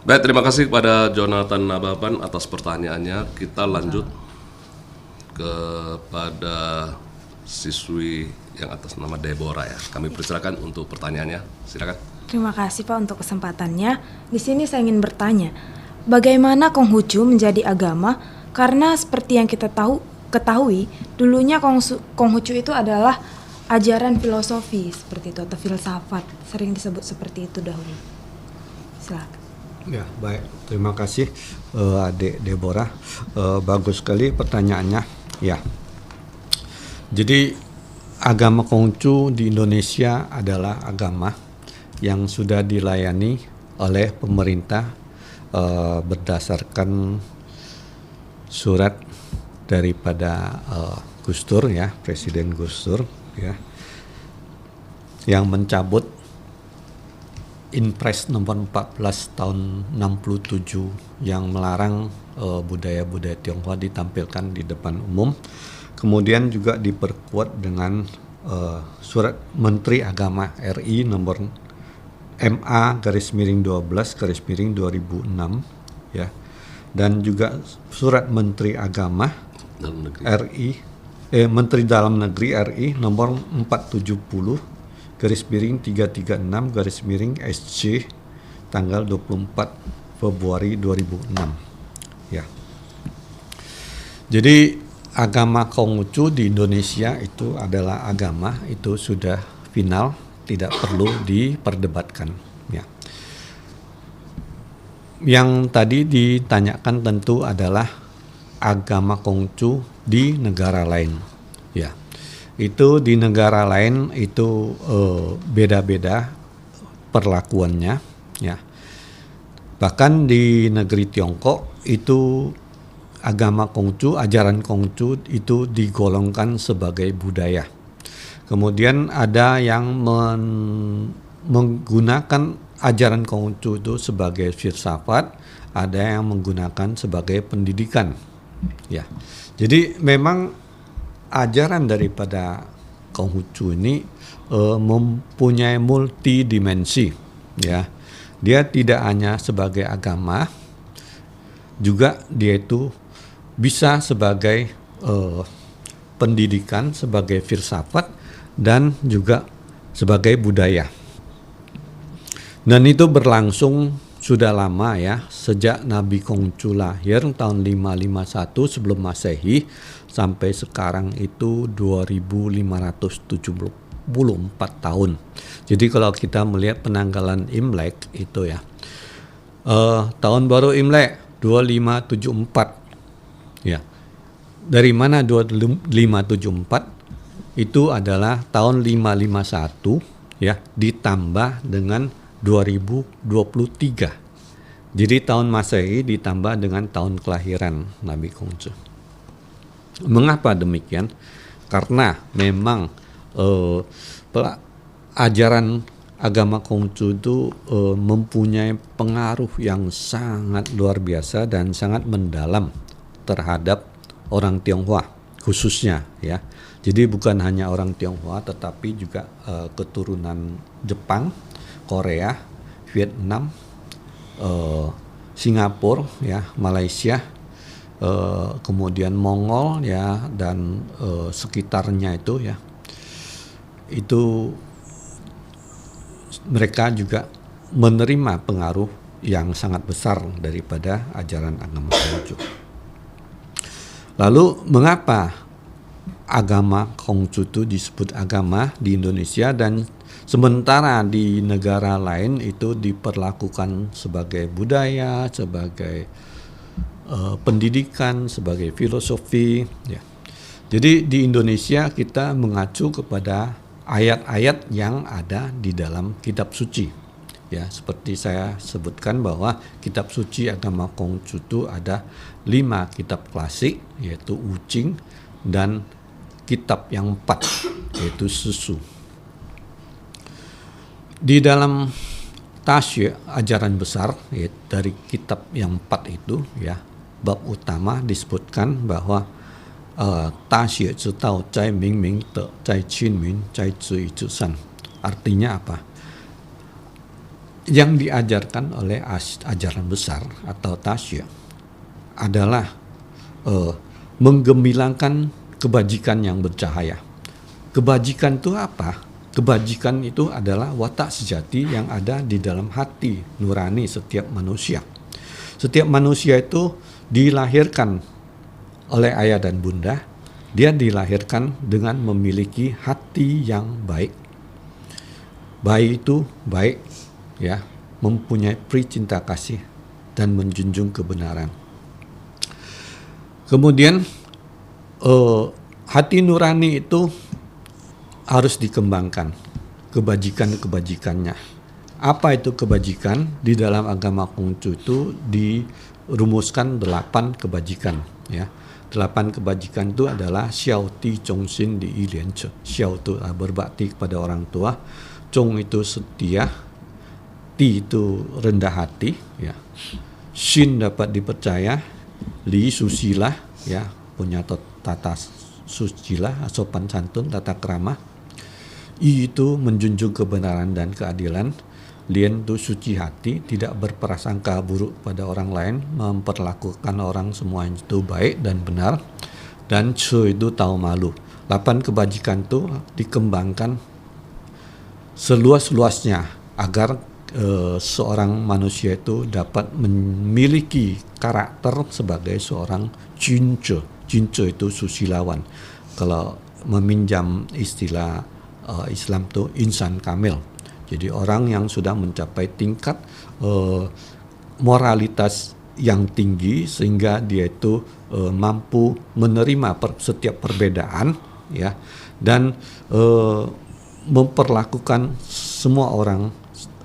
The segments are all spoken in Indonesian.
Baik, terima kasih kepada Jonathan Nababan atas pertanyaannya. Kita lanjut kepada siswi yang atas nama Deborah ya. Kami persilakan untuk pertanyaannya. Silakan. Terima kasih Pak untuk kesempatannya. Di sini saya ingin bertanya, bagaimana Konghucu menjadi agama? Karena seperti yang kita ketahui, dulunya Konghucu itu adalah ajaran filosofi seperti itu atau filsafat, sering disebut seperti itu dahulu. Silakan. Ya, baik. Terima kasih Adik Deborah. Bagus sekali pertanyaannya. Ya. Jadi agama Konghucu di Indonesia adalah agama yang sudah dilayani oleh pemerintah berdasarkan surat daripada Gus Dur ya, Presiden Gus Dur ya, yang mencabut Inpres nomor 14 tahun 67 yang melarang budaya-budaya Tionghoa ditampilkan di depan umum. Kemudian juga diperkuat dengan surat Menteri Agama RI nomor MA/12/2006 ya. Dan juga surat Menteri Agama RI Menteri Dalam Negeri RI nomor 470/336/SC tanggal 24 Februari 2006 ya. Jadi agama Konghucu di Indonesia itu adalah agama itu sudah final, tidak perlu diperdebatkan ya. Yang tadi ditanyakan tentu adalah agama Konghucu di negara lain ya. Itu di negara lain itu beda-beda perlakuannya ya. Bahkan di negeri Tiongkok itu agama Konghucu, ajaran Konghucu itu digolongkan sebagai budaya. Kemudian ada yang menggunakan ajaran Konghucu itu sebagai filsafat, ada yang menggunakan sebagai pendidikan. Ya. Jadi memang ajaran daripada Konghucu ini mempunyai multidimensi ya. Dia tidak hanya sebagai agama, juga dia itu bisa sebagai pendidikan, sebagai filsafat, dan juga sebagai budaya. Dan itu berlangsung sudah lama ya, sejak Nabi Konghucu lahir tahun 551 sebelum Masehi sampai sekarang itu 2574 tahun. Jadi kalau kita melihat penanggalan Imlek itu ya, tahun baru Imlek 2574 ya. Dari mana 2574? Itu adalah tahun 551 ya, ditambah dengan 2023. Jadi tahun Masehi ditambah dengan tahun kelahiran Nabi Konghucu. Mengapa demikian? Karena memang ajaran agama Konghucu itu mempunyai pengaruh yang sangat luar biasa dan sangat mendalam terhadap orang Tionghoa khususnya ya. Jadi bukan hanya orang Tionghoa tetapi juga keturunan Jepang, Korea, Vietnam, Singapura ya, Malaysia, kemudian Mongol ya, dan sekitarnya itu ya. Itu mereka juga menerima pengaruh yang sangat besar daripada ajaran agama Konghucu. Lalu mengapa agama Konghucu itu disebut agama di Indonesia dan sementara di negara lain itu diperlakukan sebagai budaya, sebagai pendidikan, sebagai filosofi ya. Jadi di Indonesia kita mengacu kepada ayat-ayat yang ada di dalam kitab suci. Ya, seperti saya sebutkan bahwa kitab suci agama Konghucu itu ada 5 kitab klasik, yaitu Wuching, dan kitab yang 4, yaitu Susu. Di dalam Taxue, ajaran besar dari kitab yang 4 itu, ya, bab utama disebutkan bahwa Taxue zhi dao zai ming ming de zai qin min zai zhi yi zhi san. Artinya apa? yang diajarkan oleh ajaran besar atau tasya adalah menggemilangkan kebajikan yang bercahaya. Kebajikan itu apa? Kebajikan itu adalah watak sejati yang ada di dalam hati nurani setiap manusia. Setiap manusia itu dilahirkan oleh ayah dan bunda. Dia dilahirkan dengan memiliki hati yang baik. Baik itu baik, ya, mempunyai pri cinta kasih dan menjunjung kebenaran. Kemudian hati nurani itu harus dikembangkan, kebajikan-kebajikannya. Apa itu kebajikan? Di dalam agama Konghucu itu dirumuskan 8 kebajikan, ya. 8 kebajikan itu adalah Xiao Ti Chong Xin Di Yi Lian Ce. Xiao itu berbakti kepada orang tua, Chong itu setia, Ti itu rendah hati, ya. Xin dapat dipercaya, Li susila, ya, punya tata susila, sopan santun, tata krama. I itu menjunjung kebenaran dan keadilan. Lien itu suci hati, tidak berprasangka buruk pada orang lain, memperlakukan orang semua itu baik dan benar. Dan Ce itu tahu malu. 8 kebajikan itu dikembangkan seluas-luasnya agar seorang manusia itu dapat memiliki karakter sebagai seorang jince. Jince itu susilawan. Kalau meminjam istilah Islam itu insan kamil. Jadi orang yang sudah mencapai tingkat moralitas yang tinggi sehingga dia itu mampu menerima setiap perbedaan, ya, dan memperlakukan semua orang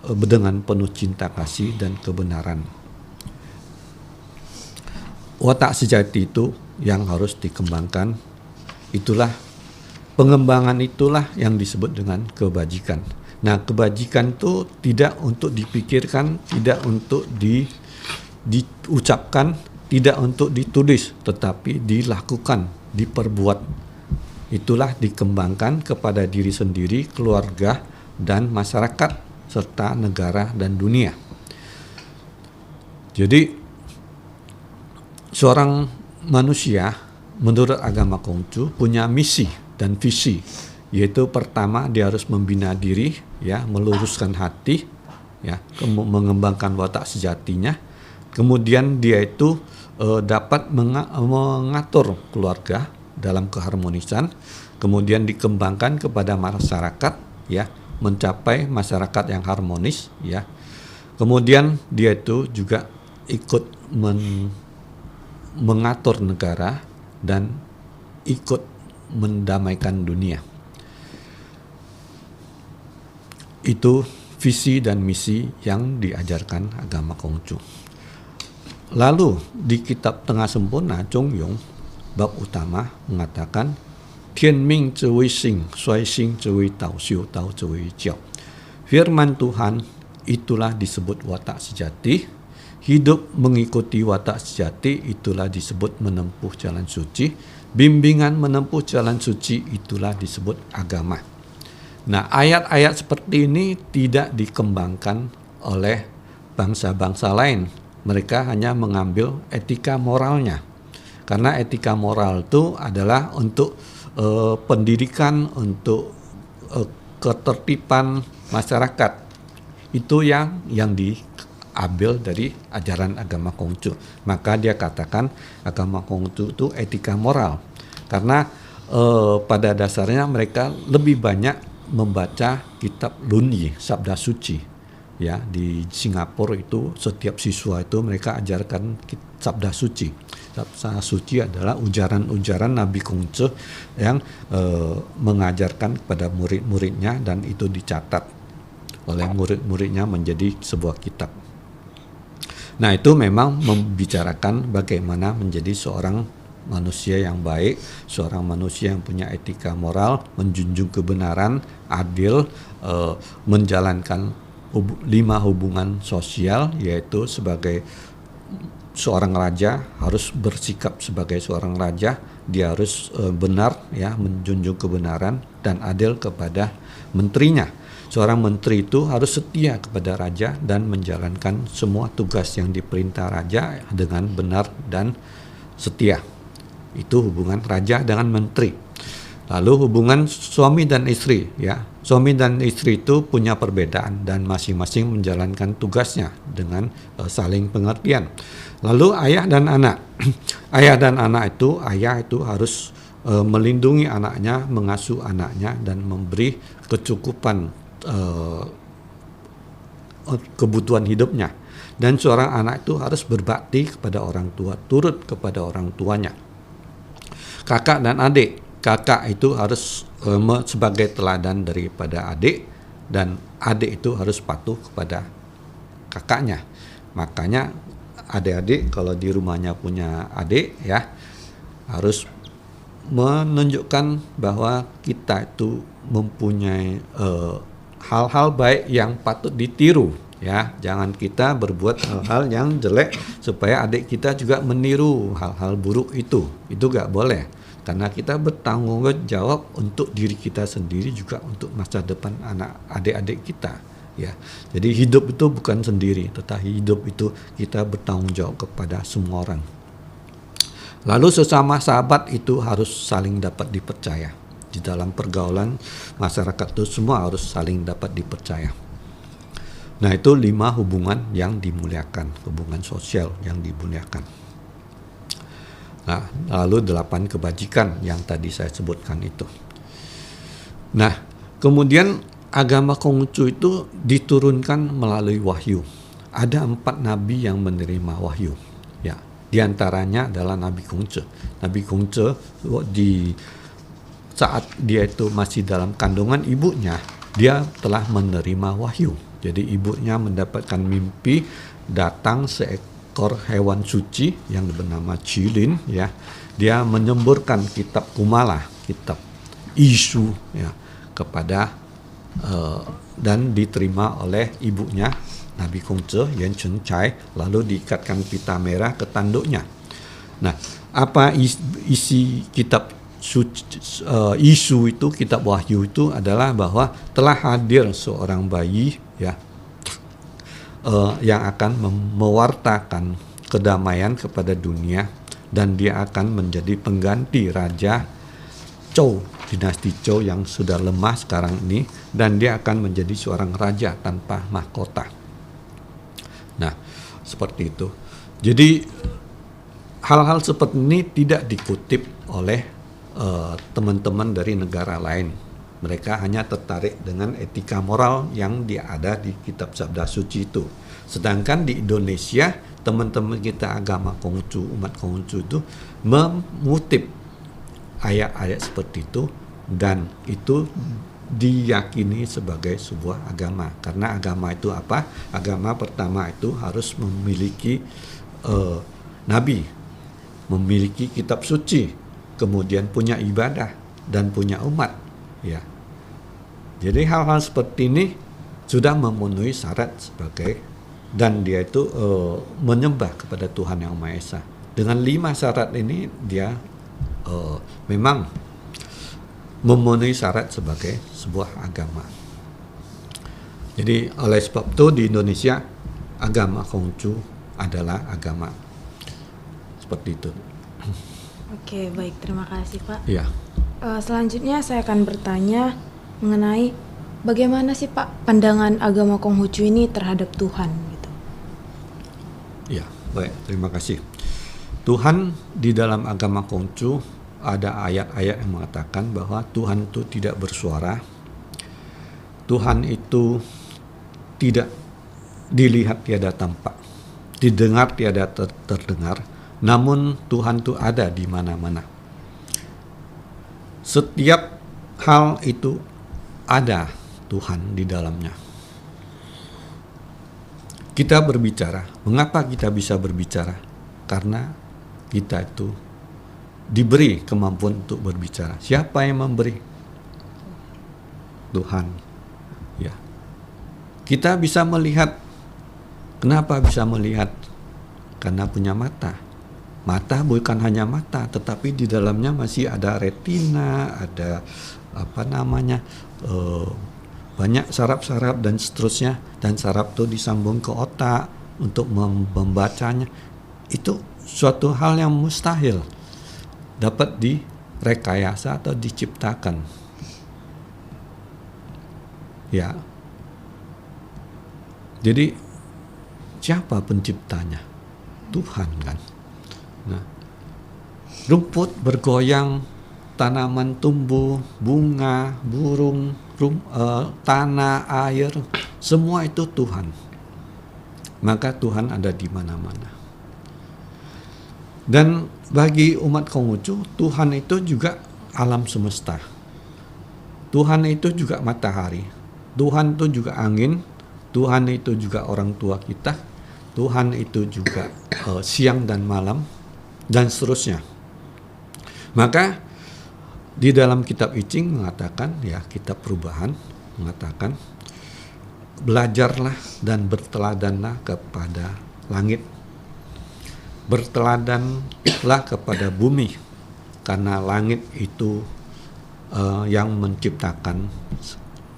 dengan penuh cinta kasih dan kebenaran. Watak sejati itu yang harus dikembangkan. Itulah pengembangan itulah yang disebut dengan kebajikan. Nah, kebajikan itu tidak untuk dipikirkan, tidak untuk diucapkan, tidak untuk ditulis, tetapi dilakukan, diperbuat. Itulah dikembangkan kepada diri sendiri, keluarga, dan masyarakat, serta negara dan dunia. Jadi, seorang manusia menurut agama Konghucu punya misi dan visi, yaitu pertama dia harus membina diri, ya, meluruskan hati, ya, mengembangkan watak sejatinya. Kemudian dia itu dapat mengatur keluarga dalam keharmonisan. Kemudian dikembangkan kepada masyarakat, ya, mencapai masyarakat yang harmonis, ya. Kemudian dia itu juga ikut mengatur negara dan ikut mendamaikan dunia. Itu visi dan misi yang diajarkan agama Konghucu. Lalu di kitab Tengah Sempurna Chong Yong bab utama mengatakan Tian Ming Zewei Xing, Sui Xing Zewei Tao Xiu, Tao Zewei Jiao. Firman Tuhan itulah disebut watak sejati. Hidup mengikuti watak sejati itulah disebut menempuh jalan suci. Bimbingan menempuh jalan suci itulah disebut agama. Nah, ayat-ayat seperti ini tidak dikembangkan oleh bangsa-bangsa lain. Mereka hanya mengambil etika moralnya. Karena etika moral itu adalah untuk pendidikan, untuk ketertiban masyarakat. Itu yang diambil dari ajaran agama Konghucu. Maka dia katakan agama Konghucu itu etika moral. Karena pada dasarnya mereka lebih banyak membaca kitab Lunyi, Sabda Suci, ya. Di Singapura itu setiap siswa itu mereka ajarkan Sabda Suci. Sabda Suci adalah ujaran-ujaran Nabi Konghucu yang mengajarkan kepada murid-muridnya, dan itu dicatat oleh murid-muridnya menjadi sebuah kitab. Nah, itu memang membicarakan bagaimana menjadi seorang manusia yang baik, seorang manusia yang punya etika moral, menjunjung kebenaran, adil, menjalankan 5 hubungan sosial, yaitu sebagai seorang raja harus bersikap sebagai seorang raja, dia harus benar, ya, menjunjung kebenaran dan adil kepada menterinya. seorang menteri itu harus setia kepada raja dan menjalankan semua tugas yang diperintah raja dengan benar dan setia. Itu hubungan raja dengan menteri. Lalu hubungan suami dan istri, ya. Suami dan istri itu punya perbedaan dan masing-masing menjalankan tugasnya dengan saling pengertian. Lalu ayah dan anak. Ayah dan anak itu, ayah itu harus melindungi anaknya, mengasuh anaknya dan memberi kecukupan kebutuhan hidupnya. Dan seorang anak itu harus berbakti kepada orang tua, turut kepada orang tuanya. Kakak dan adik. Kakak itu harus sebagai teladan daripada adik, dan adik itu harus patuh kepada kakaknya. Makanya adik-adik kalau di rumahnya punya adik, ya, harus menunjukkan bahwa kita itu mempunyai hal-hal baik yang patut ditiru, ya. Jangan kita berbuat hal-hal yang jelek supaya adik kita juga meniru hal-hal buruk itu gak boleh. Karena kita bertanggung jawab untuk diri kita sendiri, juga untuk masa depan anak adik-adik kita, ya. Jadi hidup itu bukan sendiri, tetapi hidup itu kita bertanggung jawab kepada semua orang. Lalu sesama sahabat itu harus saling dapat dipercaya. Di dalam pergaulan masyarakat itu semua harus saling dapat dipercaya. Nah, itu 5 hubungan yang dimuliakan, hubungan sosial yang dimuliakan. Nah, lalu 8 kebajikan yang tadi saya sebutkan itu. Nah, kemudian agama Konghucu itu diturunkan melalui wahyu. Ada 4 nabi yang menerima wahyu, ya. Di antaranya adalah Nabi Konghucu. Nabi Konghucu di saat dia itu masih dalam kandungan ibunya, dia telah menerima wahyu. Jadi ibunya mendapatkan mimpi datang seekor hewan suci yang bernama Cilin, ya. Dia menyemburkan kitab Kumala, kitab Isu, ya, kepada dan diterima oleh ibunya Nabi Konghucu Yan Chen Chai, lalu diikatkan pita merah ke tanduknya. Nah, apa isi kitab Isu itu, kitab Wahyu itu adalah bahwa telah hadir seorang bayi, ya, yang akan mewartakan kedamaian kepada dunia, dan dia akan menjadi pengganti Raja Zhou, dinasti Zhou yang sudah lemah sekarang ini, dan dia akan menjadi seorang raja tanpa mahkota. Nah, seperti itu. Jadi hal-hal seperti ini tidak dikutip oleh teman-teman dari negara lain. Mereka hanya tertarik dengan etika moral yang ada di kitab Sabda Suci itu. Sedangkan di Indonesia, teman-teman kita agama Konghucu, umat Konghucu itu mengutip ayat-ayat seperti itu, dan itu diyakini sebagai sebuah agama. Karena agama itu apa? Agama pertama itu harus memiliki nabi, memiliki kitab suci, kemudian punya ibadah dan punya umat, ya. Jadi hal-hal seperti ini sudah memenuhi syarat sebagai, dan dia itu menyembah kepada Tuhan Yang Maha Esa. Dengan 5 syarat ini dia memang memenuhi syarat sebagai sebuah agama. Jadi oleh sebab itu di Indonesia agama Konghucu adalah agama seperti itu. Oke, baik, terima kasih Pak. Ya. Selanjutnya saya akan bertanya mengenai bagaimana sih Pak pandangan agama Konghucu ini terhadap Tuhan gitu. Ya, baik, terima kasih. Tuhan di dalam agama Konghucu ada ayat-ayat yang mengatakan bahwa Tuhan itu tidak bersuara. Tuhan itu tidak dilihat tiada tampak, didengar tiada terdengar, namun Tuhan itu ada di mana-mana. Setiap hal itu ada Tuhan di dalamnya. Kita berbicara. Mengapa kita bisa berbicara? Karena kita itu diberi kemampuan untuk berbicara. Siapa yang memberi? Tuhan. Ya. Kita bisa melihat. Kenapa bisa melihat? Karena punya mata. Mata bukan hanya mata, tetapi di dalamnya masih ada retina, ada banyak saraf-saraf dan seterusnya, dan saraf itu disambung ke otak untuk membacanya. Itu suatu hal yang mustahil dapat direkayasa atau diciptakan. Ya. Jadi siapa penciptanya? Tuhan kan. Nah, rumput bergoyang, tanaman tumbuh, bunga, burung, tanah, air, semua itu Tuhan. Maka Tuhan ada di mana-mana. Dan bagi umat Konghucu, Tuhan itu juga alam semesta. Tuhan itu juga matahari. Tuhan itu juga angin. Tuhan itu juga orang tua kita. Tuhan itu juga siang dan malam, dan seterusnya. Maka di dalam kitab I Ching mengatakan, ya, kitab perubahan mengatakan, belajarlah dan berteladanlah kepada langit, berteladanlah kepada bumi, karena langit itu yang menciptakan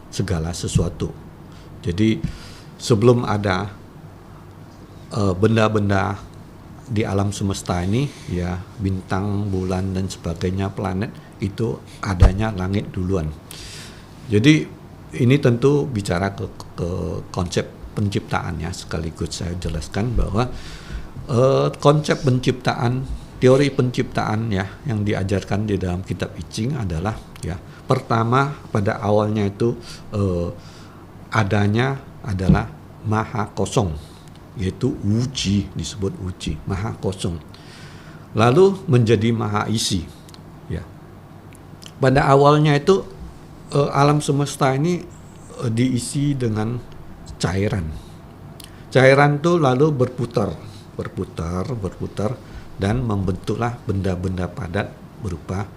segala sesuatu. Jadi sebelum ada benda-benda di alam semesta ini, ya, bintang, bulan dan sebagainya, planet, itu adanya langit duluan. Jadi ini tentu bicara ke konsep penciptaannya, sekaligus saya jelaskan bahwa konsep penciptaan, teori penciptaan, ya, yang diajarkan di dalam kitab I Ching adalah, ya, pertama pada awalnya itu adanya adalah maha kosong, yaitu wuji, disebut wuji, maha kosong. Lalu menjadi maha isi, ya. Pada awalnya itu alam semesta ini diisi dengan cairan. Cairan itu lalu berputar dan membentuklah benda-benda padat berupa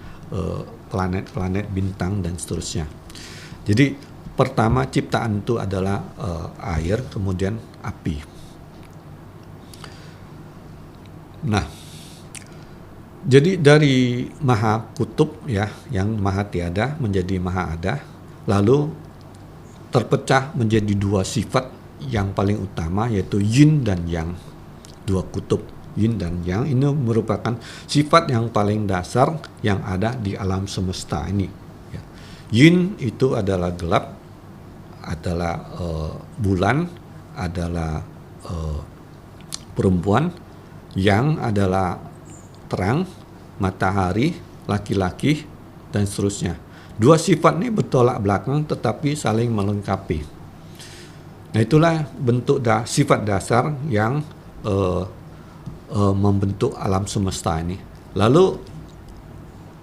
planet-planet, bintang dan seterusnya. Jadi pertama ciptaan itu adalah air, kemudian api. Nah, jadi dari maha kutub, ya, yang maha tiada menjadi maha ada, lalu terpecah menjadi dua sifat yang paling utama, yaitu yin dan yang. Dua kutub, yin dan yang, ini merupakan sifat yang paling dasar yang ada di alam semesta ini, ya. Yin itu adalah gelap, adalah bulan, adalah perempuan. Yang adalah terang, matahari, laki-laki, dan seterusnya. Dua sifat ini bertolak belakang tetapi saling melengkapi. Nah, itulah bentuk sifat dasar yang membentuk alam semesta ini. Lalu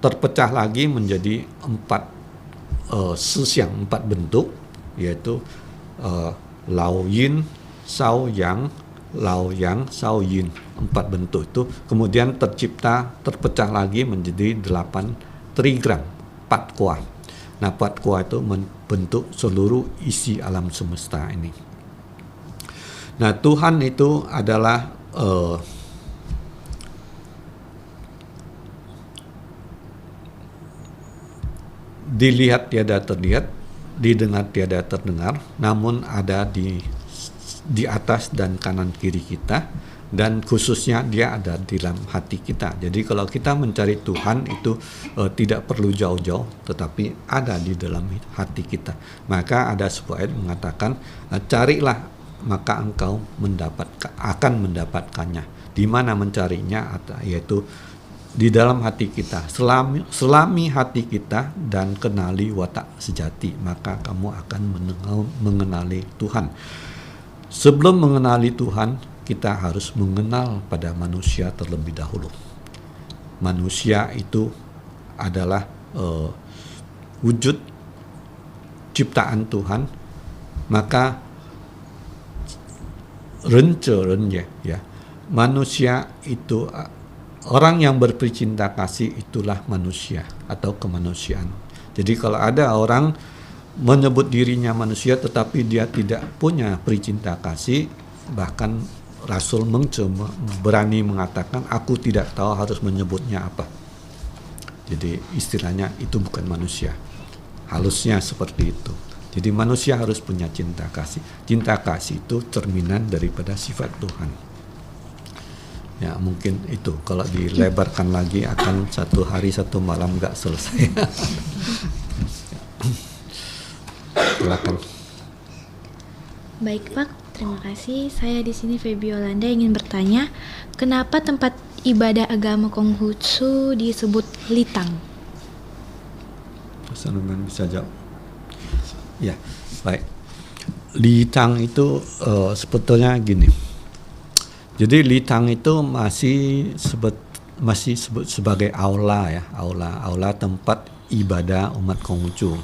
terpecah lagi menjadi empat bentuk, yaitu Lao Yin, Shao Yang, Lao Yang, Shao Yin. 4 bentuk itu kemudian terpecah lagi menjadi 8 trigram, 4 kuah. Nah, 4 kuah itu membentuk seluruh isi alam semesta ini. Nah, Tuhan itu adalah dilihat tiada terlihat, didengar tiada terdengar, namun ada di atas dan kanan kiri kita, dan khususnya dia ada di dalam hati kita. Jadi kalau kita mencari Tuhan itu tidak perlu jauh-jauh, tetapi ada di dalam hati kita. Maka ada sebuah ayat mengatakan, carilah maka engkau akan mendapatkannya. Di mana mencarinya? Yaitu di dalam hati kita. Selami hati kita dan kenali watak sejati, maka kamu akan mengenali Tuhan. Sebelum mengenali Tuhan, kita harus mengenal pada manusia terlebih dahulu. Manusia itu adalah wujud ciptaan Tuhan. Maka ya, manusia itu, orang yang bercinta kasih itulah manusia atau kemanusiaan. Jadi kalau ada orang menyebut dirinya manusia tetapi dia tidak punya pericinta kasih, bahkan Rasul berani mengatakan, aku tidak tahu harus menyebutnya apa. Jadi istilahnya itu bukan manusia. Halusnya seperti itu. Jadi manusia harus punya cinta kasih. Cinta kasih itu cerminan daripada sifat Tuhan. Ya mungkin itu kalau dilebarkan lagi akan satu hari satu malam nggak selesai. Silakan. Baik Pak, terima kasih. Saya di sini Feby Yolanda ingin bertanya, kenapa tempat ibadah agama Konghucu disebut Litang? Sanuman bisa jawab. Ya, baik. Litang itu sebetulnya gini. Jadi Litang itu masih disebut sebagai aula ya, aula tempat ibadah umat Konghucu.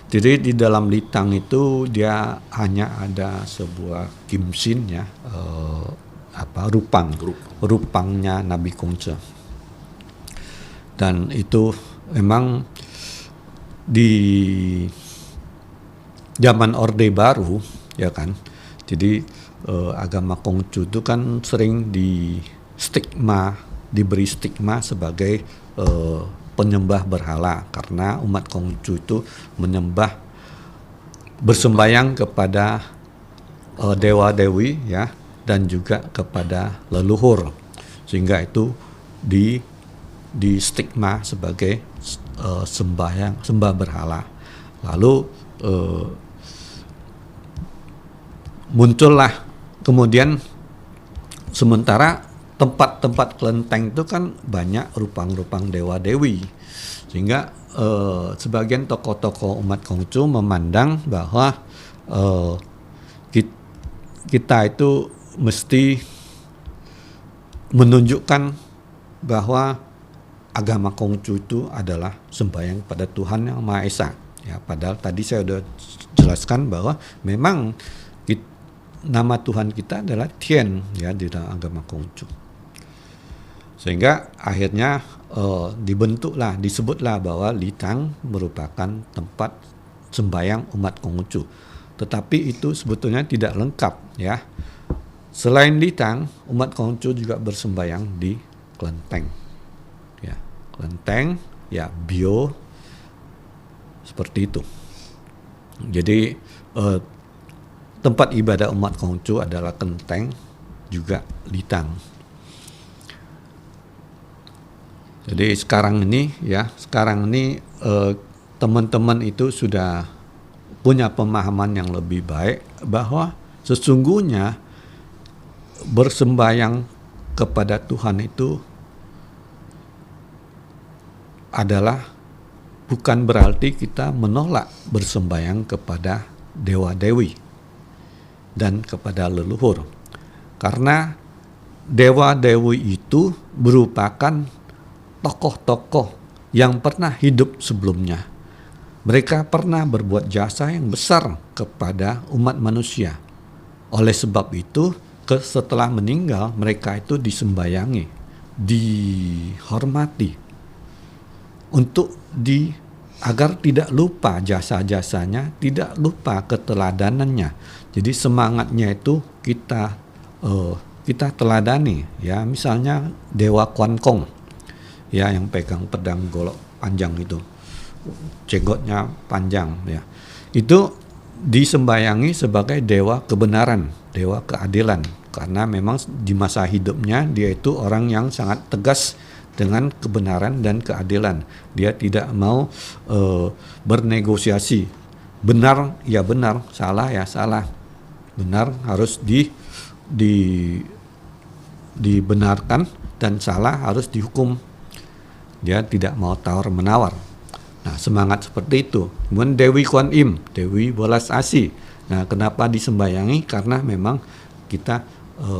Jadi di dalam Litang itu dia hanya ada sebuah kimsin ya, rupangnya Nabi Kongce. Dan itu memang di zaman Orde Baru ya kan. Jadi agama Konghucu itu kan sering diberi stigma sebagai penyembah berhala, karena umat Konghucu itu bersembayang kepada dewa-dewi ya, dan juga kepada leluhur, sehingga itu di stigma sebagai sembah berhala. Lalu muncullah kemudian, sementara tempat-tempat kelenteng itu kan banyak rupang-rupang dewa-dewi, sehingga sebagian tokoh-tokoh umat Konghucu memandang bahwa kita itu mesti menunjukkan bahwa agama Konghucu itu adalah sembahyang pada Tuhan Yang Maha Esa. Ya, padahal tadi saya sudah jelaskan bahwa memang nama Tuhan kita adalah Tien ya di dalam agama Konghucu. Sehingga akhirnya disebutlah bahwa Litang merupakan tempat sembahyang umat Konghucu. Tetapi itu sebetulnya tidak lengkap ya. Selain Litang, umat Konghucu juga bersembahyang di kelenteng. Ya, kelenteng ya, bio seperti itu. Jadi tempat ibadah umat Konghucu adalah kelenteng juga Litang. Jadi sekarang ini teman-teman itu sudah punya pemahaman yang lebih baik bahwa sesungguhnya bersembayang kepada Tuhan itu adalah bukan berarti kita menolak bersembayang kepada dewa-dewi dan kepada leluhur. Karena dewa-dewi itu merupakan tokoh-tokoh yang pernah hidup sebelumnya. Mereka pernah berbuat jasa yang besar kepada umat manusia. Oleh sebab itu, setelah meninggal, mereka itu disembayangi, dihormati, agar tidak lupa jasa-jasanya, tidak lupa keteladanannya. Jadi semangatnya itu kita teladani, ya, misalnya Dewa Kuan Kong, ya, yang pegang pedang golok panjang itu, jenggotnya panjang, ya, itu disembayangi sebagai dewa kebenaran, dewa keadilan, karena memang di masa hidupnya dia itu orang yang sangat tegas dengan kebenaran dan keadilan. Dia tidak mau bernegosiasi, benar ya benar, salah ya salah, benar harus dibenarkan dan salah harus dihukum. Dia tidak mau tawar-menawar. Nah, semangat seperti itu. Kemudian Dewi Kuan Im, Dewi Welas Asih. Nah, kenapa disembayangi? Karena memang kita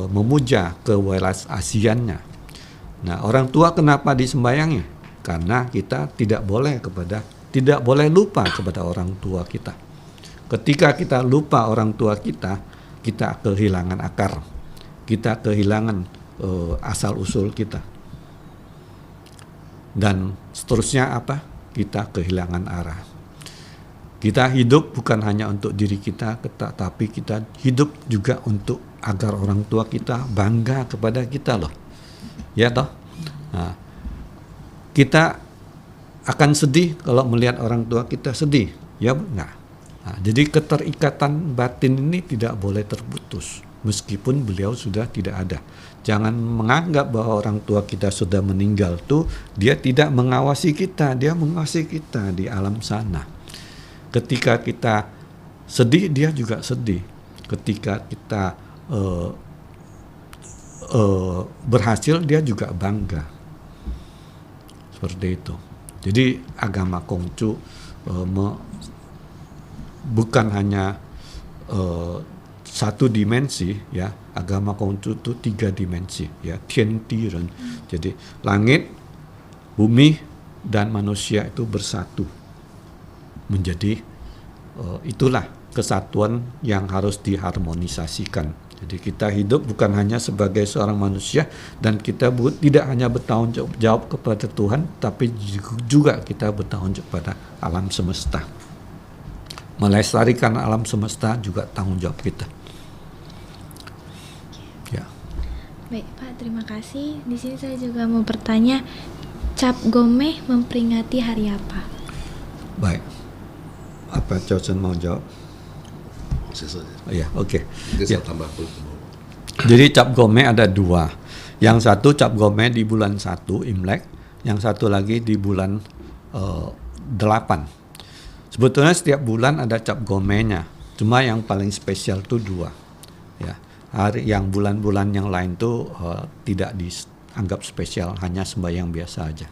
memuja kewelas asiannya. Nah, orang tua kenapa disembayangi? Karena kita tidak boleh lupa kepada orang tua kita. Ketika kita lupa orang tua kita kehilangan akar. Kita kehilangan asal usul kita. Dan seterusnya apa? Kita kehilangan arah. Kita hidup bukan hanya untuk diri kita, tapi kita hidup juga untuk agar orang tua kita bangga kepada kita loh. Ya toh? Nah, kita akan sedih kalau melihat orang tua kita sedih. Ya enggak? Nah, jadi keterikatan batin ini tidak boleh terputus meskipun beliau sudah tidak ada. Jangan menganggap bahwa orang tua kita sudah meninggal tuh dia tidak mengawasi kita, dia mengawasi kita di alam sana. Ketika kita sedih, dia juga sedih. Ketika kita berhasil, dia juga bangga. Seperti itu. Jadi agama Konghucu bukan hanya satu dimensi, ya. Agama Konghucu itu 3 dimensi, ya. Tian Ti Ren. Jadi langit, bumi, dan manusia itu bersatu menjadi itulah kesatuan yang harus diharmonisasikan. Jadi kita hidup bukan hanya sebagai seorang manusia, dan kita tidak hanya bertanggung jawab kepada Tuhan, tapi juga kita bertanggung jawab kepada alam semesta. Melestarikan alam semesta juga tanggung jawab kita. Ya. Baik Pak, terima kasih. Di sini saya juga mau bertanya, Cap Gome memperingati hari apa? Baik. Apa Chosen mau jawab? Saya saja. Iya, oke. Saya Ya. tambah pun. Jadi Cap Gome ada 2. Yang satu Cap Gome di bulan 1 Imlek, yang satu lagi di bulan 8. Sebetulnya setiap bulan ada Cap Gome-nya, cuma yang paling spesial tuh 2. Ya, hari yang bulan-bulan yang lain tuh tidak dianggap spesial, hanya sembahyang biasa aja.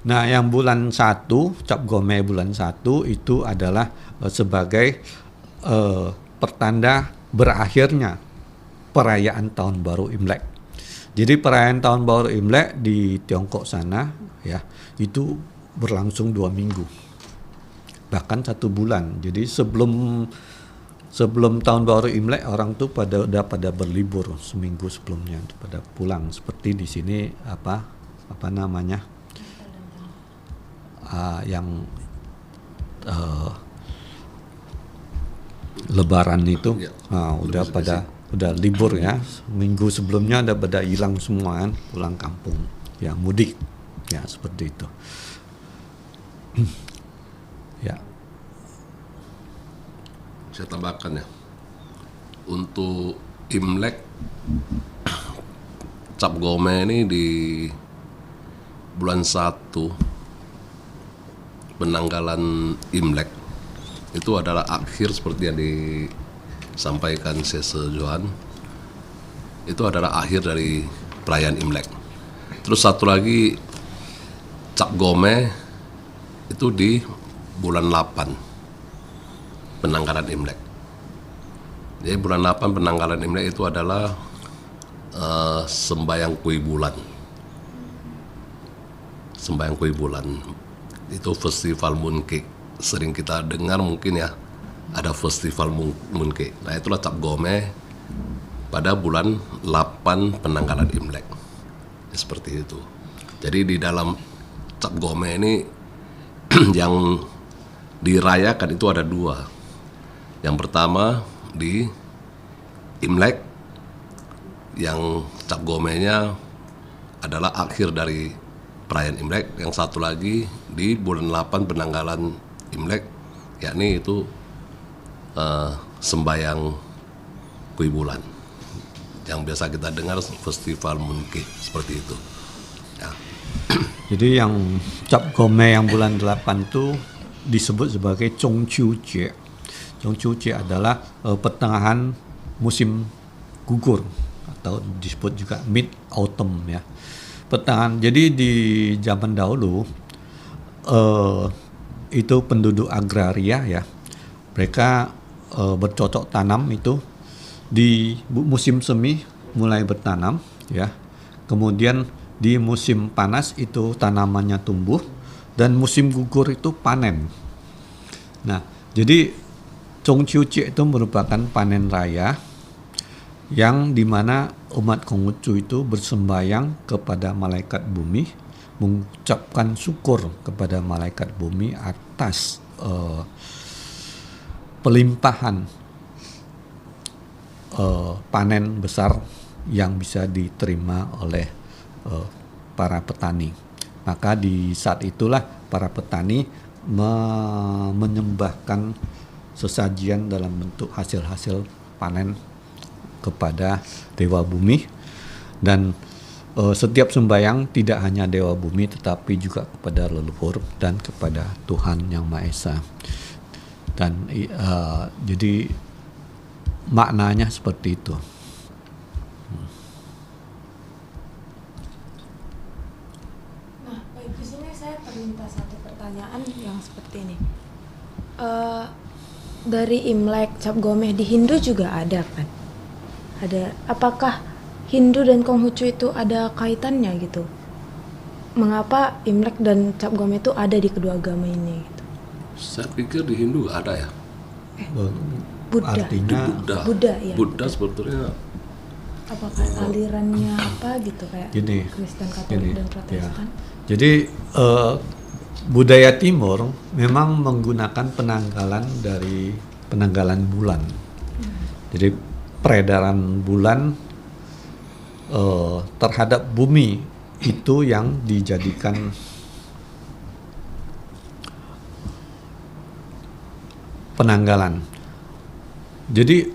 Nah, yang bulan 1, Cap Gome bulan 1 itu adalah sebagai pertanda berakhirnya perayaan Tahun Baru Imlek. Jadi perayaan Tahun Baru Imlek di Tiongkok sana, ya, itu berlangsung 2 minggu, bahkan 1 bulan. Jadi sebelum Tahun Baru Imlek orang tuh udah pada berlibur seminggu sebelumnya, pada pulang. Seperti di sini apa namanya yang Lebaran itu, Ya, udah libur ya. Minggu sebelumnya udah pada hilang semua kan, pulang kampung, ya, mudik, ya, seperti itu. Ya. Saya tambahkan ya, untuk Imlek, Cap Gome ini di bulan 1 penanggalan Imlek itu adalah akhir seperti yang disampaikan Sese Johan, itu adalah akhir dari perayaan Imlek. Terus satu lagi Cap Gome itu di bulan 8 penanggalan Imlek. Jadi bulan 8 penanggalan Imlek itu adalah sembahyang kui bulan. Sembahyang kui bulan itu festival mooncake. Sering kita dengar mungkin ya, ada festival mooncake. Nah, itulah Cap Gome pada bulan 8 penanggalan Imlek. Seperti itu. Jadi di dalam Cap Gome ini yang dirayakan itu ada 2. Yang pertama di Imlek, yang Cap Gome-nya adalah akhir dari perayaan Imlek. Yang satu lagi di bulan 8 penanggalan Imlek, yakni itu sembayang kui bulan, yang biasa kita dengar festival mooncake, seperti itu ya. Jadi yang Cap Gome yang bulan 8 itu disebut sebagai Chongqiu Jie. Chongqiu Jie adalah pertengahan musim gugur, atau disebut juga mid autumn, ya. Pertengahan. Jadi di zaman dahulu itu penduduk agraria, ya, mereka bercocok tanam itu di musim semi mulai bertanam, ya. Kemudian di musim panas itu tanamannya tumbuh, dan musim gugur itu panen. Nah, jadi Chongqiu Jie itu merupakan panen raya yang dimana umat Konghucu itu bersembayang kepada malaikat bumi, mengucapkan syukur kepada malaikat bumi atas pelimpahan panen besar yang bisa diterima oleh para petani. Maka di saat itulah para petani menyembahkan sesajian dalam bentuk hasil-hasil panen kepada dewa bumi. Dan setiap sembahyang tidak hanya dewa bumi tetapi juga kepada leluhur dan kepada Tuhan Yang Maha Esa. Dan jadi maknanya seperti itu. Nah, di sini saya terlintas satu pertanyaan yang seperti ini. Dari Imlek, Cap Gomeh di Hindu juga ada kan? Ada. Apakah Hindu dan Konghucu itu ada kaitannya gitu? Mengapa Imlek dan Cap Gomeh itu ada di kedua agama ini gitu? Saya pikir di Hindu nggak ada ya. Buddha. Artinya Buddha, ya. Buddha sebetulnya Apakah alirannya apa gitu kayak Gini, Kristen, Katolik dan Protestan? ya. Jadi budaya Timur memang menggunakan penanggalan bulan. Jadi peredaran bulan terhadap bumi itu yang dijadikan penanggalan. Jadi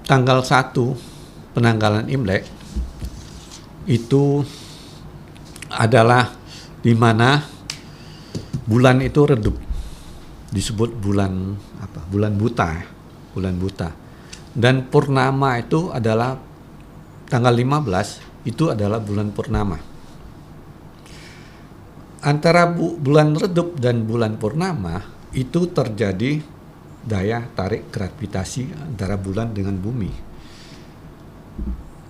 tanggal 1 penanggalan Imlek itu adalah di mana bulan itu redup, disebut bulan apa? Bulan buta, bulan buta. Dan purnama itu adalah tanggal 15 itu adalah bulan purnama. Antara bulan redup dan bulan purnama itu terjadi daya tarik gravitasi antara bulan dengan bumi.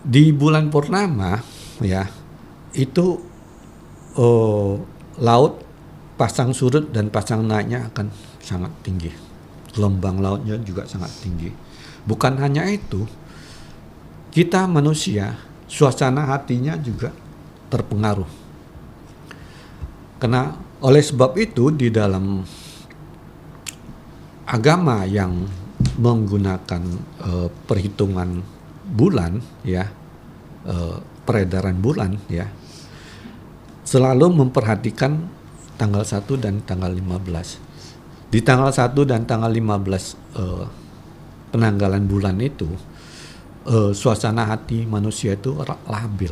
Di bulan purnama ya itu laut pasang surut dan pasang naiknya akan sangat tinggi. Gelombang lautnya juga sangat tinggi. Bukan hanya itu, kita manusia suasana hatinya juga terpengaruh. Karena oleh sebab itu di dalam agama yang menggunakan perhitungan bulan ya, peredaran bulan ya, selalu memperhatikan tanggal 1 dan tanggal 15. Di tanggal 1 dan tanggal 15 penanggalan bulan itu suasana hati manusia itu labil,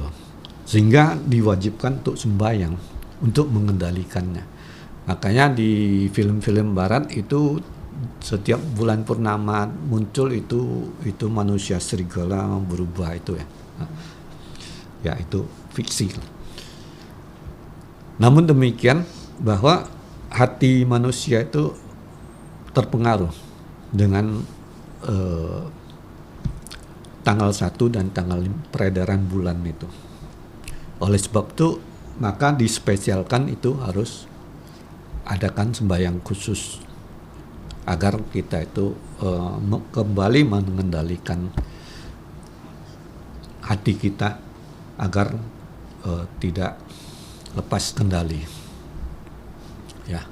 sehingga diwajibkan untuk sembahyang untuk mengendalikannya. Makanya di film-film barat itu setiap bulan purnama muncul itu manusia serigala berubah itu ya. Ya itu fiksi. Namun demikian bahwa hati manusia itu terpengaruh dengan tanggal 1 dan tanggal peredaran bulan itu. Oleh sebab itu maka dispesialkan itu harus adakan sembahyang khusus agar kita itu kembali mengendalikan hati kita agar tidak lepas kendali. Ya.